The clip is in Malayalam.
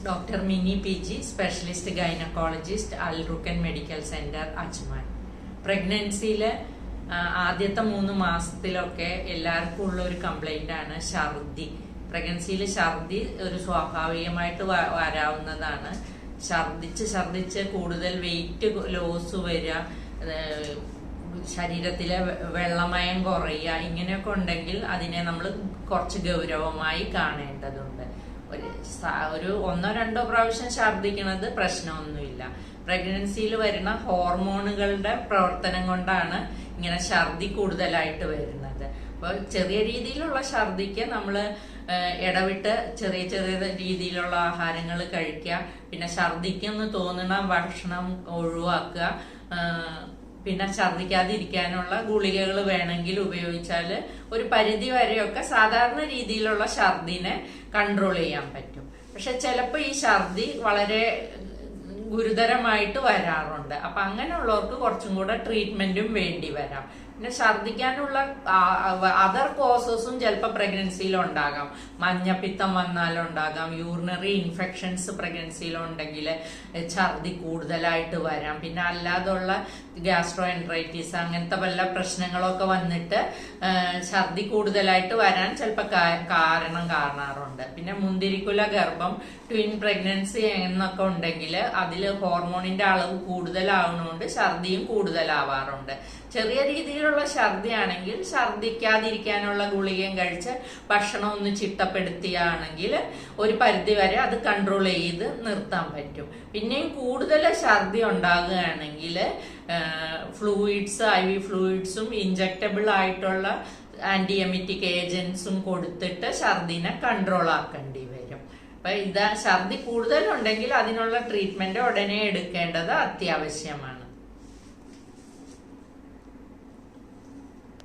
Doctor Mini PG, specialist gynaecologist, Al Rukan medical centre, Ajman. പ്രഗ്നൻസിയിലെ ആദ്യത്തെ 3 മാസത്തിലൊക്കെ എല്ലാവർക്കും ഉള്ള ഒരു കംപ്ലൈന്റ് ആണ് ഛർദി. പ്രഗ്നൻസിയിൽ ഛർദി ഒരു സ്വാഭാവികമായിട്ട് വരാവുന്നതാണ്. ഛർദിച്ച് കൂടുതൽ വെയിറ്റ് ലോസ് വരിക, ശരീരത്തിലെ വെള്ളമയം കുറയുക, ഇങ്ങനെയൊക്കെ ഉണ്ടെങ്കിൽ അതിനെ നമ്മൾ കുറച്ച് ഗൗരവമായി കാണേണ്ടതുണ്ട്. ഒരു 1-2 പ്രാവശ്യം ഛർദിക്കുന്നത് പ്രശ്നമൊന്നുമില്ല. പ്രഗ്നൻസിയിൽ വരുന്ന ഹോർമോണുകളുടെ പ്രവർത്തനം കൊണ്ടാണ് ഇങ്ങനെ ഛർദി കൂടുതലായിട്ട് വരുന്നത്. അപ്പോൾ ചെറിയ രീതിയിലുള്ള ഛർദിക്ക് നമ്മൾ ഇടവിട്ട് ചെറിയ രീതിയിലുള്ള ആഹാരങ്ങൾ കഴിക്കുക. പിന്നെ ഛർദിക്കെന്ന് തോന്നുന്ന ഭക്ഷണം ഒഴിവാക്കുക. പിന്നെ ഛർദിക്കാതിരിക്കാനുള്ള ഗുളികകൾ വേണമെങ്കിൽ ഉപയോഗിച്ചാൽ ഒരു പരിധി വരെയൊക്കെ സാധാരണ രീതിയിലുള്ള ഛർദിനെ കൺട്രോൾ ചെയ്യാൻ പറ്റും. പക്ഷെ ചിലപ്പോൾ ഈ ഛർദി വളരെ ഗുരുതരമായിട്ട് വരാറുണ്ട്. അപ്പൊ അങ്ങനെയുള്ളവർക്ക് കുറച്ചും കൂടെ ട്രീറ്റ്മെന്റും വേണ്ടി വരാം. പിന്നെ ഛർദിക്കാനുള്ള അതർ കോസസും ചിലപ്പോൾ പ്രഗ്നൻസിയിൽ ഉണ്ടാകാം. മഞ്ഞപ്പിത്തം വന്നാലുണ്ടാകാം, യൂറിനറി ഇൻഫെക്ഷൻസ് പ്രഗ്നൻസിയിലുണ്ടെങ്കിൽ ഛർദി കൂടുതലായിട്ട് വരാം. പിന്നെ അല്ലാതുള്ള ഗ്യാസ്ട്രോ എൻട്രൈറ്റിസ് അങ്ങനത്തെ വല്ല പ്രശ്നങ്ങളൊക്കെ വന്നിട്ട് ഛർദി കൂടുതലായിട്ട് വരാൻ ചിലപ്പോൾ കാരണം കാണാറുണ്ട്. പിന്നെ മുന്തിരിക്കുല ഗർഭം, ട്വിൻ പ്രഗ്നൻസി എന്നൊക്കെ ഉണ്ടെങ്കിൽ അതിൽ ഹോർമോണിന്റെ അളവ് കൂടുതലാവുന്നതുകൊണ്ട് ഛർദിയും കൂടുതലാവാറുണ്ട്. ചെറിയ രീതിയിലുള്ള ഛർദി ആണെങ്കിൽ ഛർദിക്കാതിരിക്കാനുള്ള ഗുളികയും കഴിച്ച് ഭക്ഷണം ഒന്ന് ചിട്ടപ്പെടുത്തിയാണെങ്കിൽ ഒരു പരിധി വരെ അത് കൺട്രോൾ ചെയ്ത് നിർത്താൻ പറ്റും. പിന്നെയും കൂടുതൽ ഛർദി ഉണ്ടാകുകയാണെങ്കിൽ ഫ്ലൂയിഡ്സ്, IV ഫ്ലൂയിഡ്സും ഇൻജക്റ്റബിൾ ആയിട്ടുള്ള ആന്റി എമിറ്റിക് ഏജൻസും കൊടുത്തിട്ട് ഛർദിനെ കൺട്രോൾ ആക്കേണ്ടി വരും. അപ്പൊ ഛർദി കൂടുതലുണ്ടെങ്കിൽ അതിനുള്ള ട്രീറ്റ്മെന്റ് ഉടനെ എടുക്കേണ്ടത് അത്യാവശ്യമാണ്.